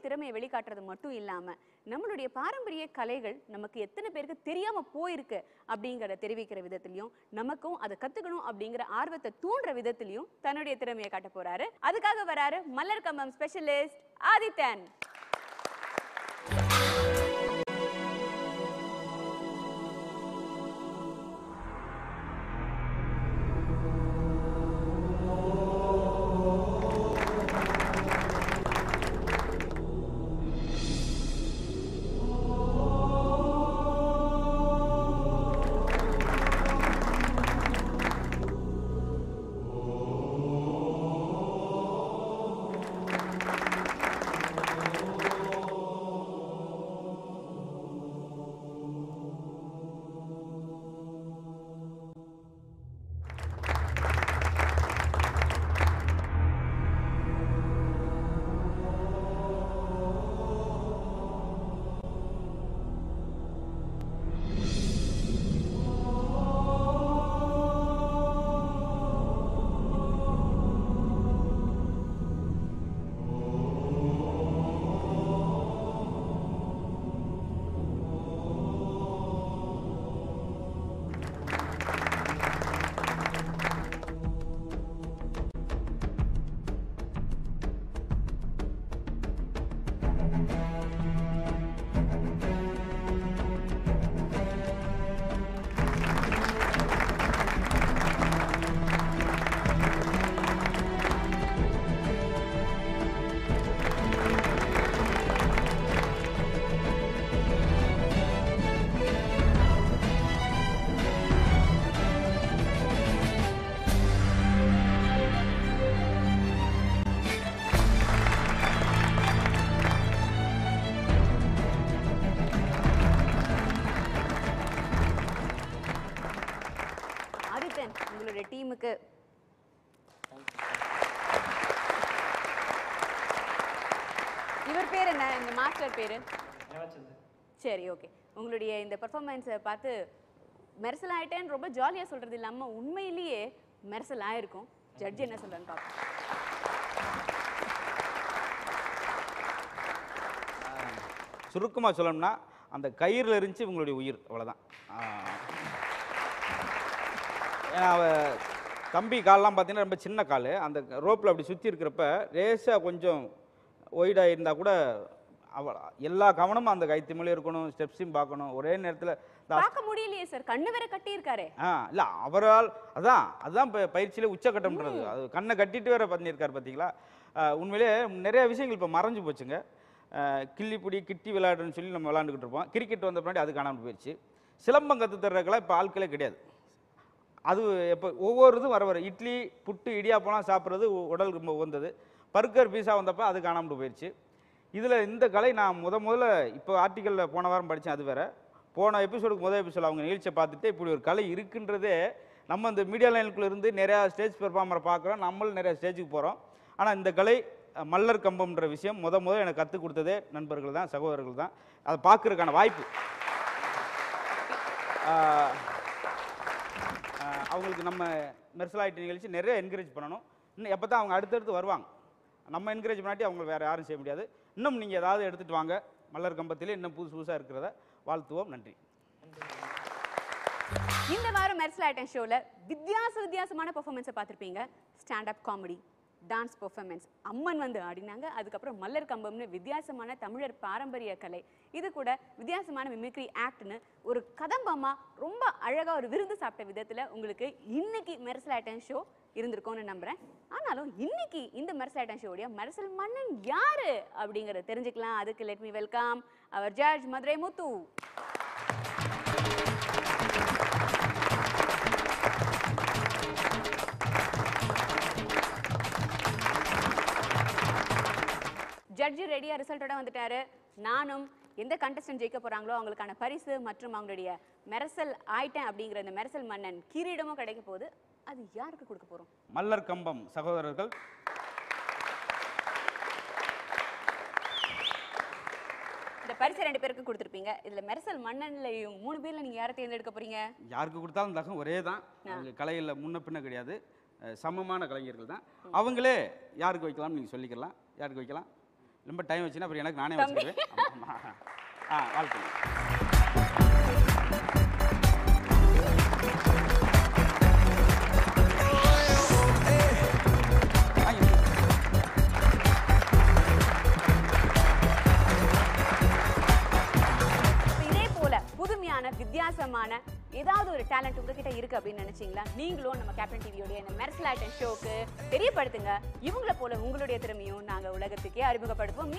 திறமையை வெளிக்காட்டுறது மட்டும் இல்லாம நம்மளுடைய பாரம்பரிய கலைகள் நமக்கு எத்தனை பேருக்கு தெரியாம போயிருக்கு அப்படிங்கறத தெரிவிக்கிற விதத்திலையும் நமக்கும் அதை கத்துக்கணும் அப்படிங்கிற ஆர்வத்தை தூண்டுற விதத்திலையும் தன்னுடைய திறமையை காட்ட போறாரு. அதுக்காக வராரு மல்லர் கம்பம் ஸ்பெஷலிஸ்ட் ஆதித்தன். உங்களுடைய டீமுக்கு இவர் பேர் என்ன? இந்த மாஸ்டர் பேரு? சரி, ஓகே. உங்களுடைய இந்த பெர்ஃபார்மன்ஸை பார்த்து மெர்சல் ஆயிட்டேன்னு ரொம்ப ஜாலியா சொல்றது இல்லாம உண்மையிலேயே மெர்சல் ஆயிருக்கும். ஜட்ஜ் என்ன சொல்றான்னு பார்ப்போம். சுருக்கமா சொல்லணும்னா அந்த கயிறுல இருந்துச்சு உங்களுடைய உயிர், அவ்வளவுதான். ஏன்னா தம்பி கால்லாம் பார்த்தீங்கன்னா ரொம்ப சின்ன கால், அந்த ரோப்பில் அப்படி சுற்றி இருக்கிறப்ப ரேஸாக கொஞ்சம் ஒய்டாக இருந்தால் கூட எல்லா கவனமும் அந்த கைத்து மேலே இருக்கணும், ஸ்டெப்ஸையும் பார்க்கணும். ஒரே நேரத்தில் பார்க்க முடியலையே சார், கண்ணு வேற கட்டி இருக்காரு. இல்லை அவரால் அதுதான் பயிற்சியில உச்சக்கட்டம்ன்றது. அது கண்ணை கட்டிட்டு வேற பண்ணியிருக்காரு பார்த்தீங்களா. உண்மையிலே நிறைய விஷயங்கள் இப்போ மறைஞ்சு போச்சுங்க. கிள்ளிப்பிடி கிட்டி விளையாடுன்னு சொல்லி நம்ம விளாண்டுக்கிட்டு இருப்போம். கிரிக்கெட் வந்த பின்னாடி அது காணாமல் போயிடுச்சு. சிலம்பம் கற்று தர்றதுக்கெல்லாம் இப்போ ஆட்களே கிடையாது. அது எப்போ ஒவ்வொரு இதுவும் வர இட்லி புட்டு இடியாப்பெல்லாம் சாப்பிட்றது உடல் ரொம்ப உகந்தது. பர்கர் பீஸா வந்தப்போ அது காணாமல் போயிடுச்சு. இதில் இந்த கலை நான் முதல்ல இப்போ ஆர்டிக்கலில் போன வாரம் படித்தேன். அது வேற போன எபிசோடுக்கு எபிசோடு அவங்க நிகழ்ச்சியை பார்த்துட்டு இப்படி ஒரு கலை இருக்குன்றதே, நம்ம இந்த மீடியா லைனுக்குள்ளே இருந்து நிறையா ஸ்டேஜ் பெர்ஃபார்மரை பார்க்குறோம், நம்மளும் நிறையா ஸ்டேஜுக்கு போகிறோம். ஆனால் இந்த கலை மல்லர் கம்பம்ன்ற விஷயம் முதல்ல எனக்கு கற்றுக் கொடுத்ததே நண்பர்கள் தான், சகோதரர்கள் தான். அதை பார்க்குறதுக்கான வாய்ப்பு அவங்களுக்கு நம்ம மெர்சல் ஆர்ட் நிகழ்ச்சி நிறைய என்கரேஜ் பண்ணணும். இன்னும் எப்போ தான் அவங்க அடுத்தடுத்து வருவாங்க. நம்ம என்கரேஜ் பண்ணாட்டி அவங்க வேறு யாரும் செய்ய முடியாது. இன்னும் நீங்கள் ஏதாவது எடுத்துகிட்டு வாங்க, மல்லர் கம்பத்திலே இன்னும் புதுசாக இருக்கிறத வாழ்த்துவோம். நன்றி. இந்த வாரம் மெர்சல் ஆர்ட் ஷோவில் வித்தியாசமான பெர்ஃபார்மன்ஸை பார்த்துருப்பீங்க. ஸ்டாண்டப் காமெடி, டான்ஸ் பெர்ஃபார்மன்ஸ், அம்மன் வந்து ஆடினாங்க. அதுக்கப்புறம் மல்லர் கம்பம்னு வித்தியாசமான தமிழர் பாரம்பரிய கலை, இது கூட வித்தியாசமான மிமிக்ரி ஆக்ட்னு ஒரு கதம்பமா ரொம்ப அழகாக ஒரு விருந்து சாப்பிட்ட விதத்தில் உங்களுக்கு இன்னைக்கு மெர்சல் ஆர்ட் ஷோ இருந்திருக்கும்னு நம்புகிறேன். ஆனாலும் இன்னைக்கு இந்த மெர்சல் ஆர்ட் ஷோடைய மெர்சல் மன்னன் யாரு அப்படிங்கிறத தெரிஞ்சுக்கலாம். அதுக்கு லெட் மீ வெல்கம் அவர் ஜட்ஜ் மதுரை முத்து. ஜட்ஜ் ரெடியா ரிசல்ட்டோட வந்துட்டாரு. நானும் எந்த கண்டஸ்டன்ட் ஜெயிக்க போறாங்களோ அவங்களுக்கான பரிசு மற்றும் அவங்களுடைய மெர்சல் ஆயிட்டேன் அப்படிங்கிற இந்த மெர்சல் மன்னன் கிரீடமும் கிடைக்க போகுது. அது யாருக்கு கொடுக்க போறோம்? மல்லர் கம்பம் சகோதரர்கள். இந்த பரிசு 2 பேருக்கு கொடுத்துருப்பீங்க. இதுல மெர்சல் மன்னன்லையும் 3 பேர்ல நீங்க யாரை தேர்ந்தெடுக்க போறீங்க? யாருக்கு கொடுத்தாலும் தகம் ஒரே தான். அவங்க கலையில் முன்ன பின்ன கிடையாது, சமமான கலைஞர்கள் தான். அவங்களே யாருக்கு வைக்கலாம்னு நீங்கள் சொல்லிக்கலாம். யாருக்கு வைக்கலாம்? ரொம்ப டைம் வச்சுன்னா அப்புறம் எனக்கு நானே வச்சுக்குவேன். வாழ்த்துங்க. இதே போல புதுமையான வித்தியாசமான ஏதாவது ஒரு டேலண்ட் உங்ககிட்ட இருக்கு அப்படின்னு நினைச்சீங்களா? நீங்களும் நம்ம கேப்டன் டிவியோட இந்த மெர்சல் ஷோக்கு தெரியப்படுத்துங்க. இவங்கள போல உங்களுடைய திறமையும் நாங்க உலகத்துக்கே அறிமுகப்படுத்துவோம்.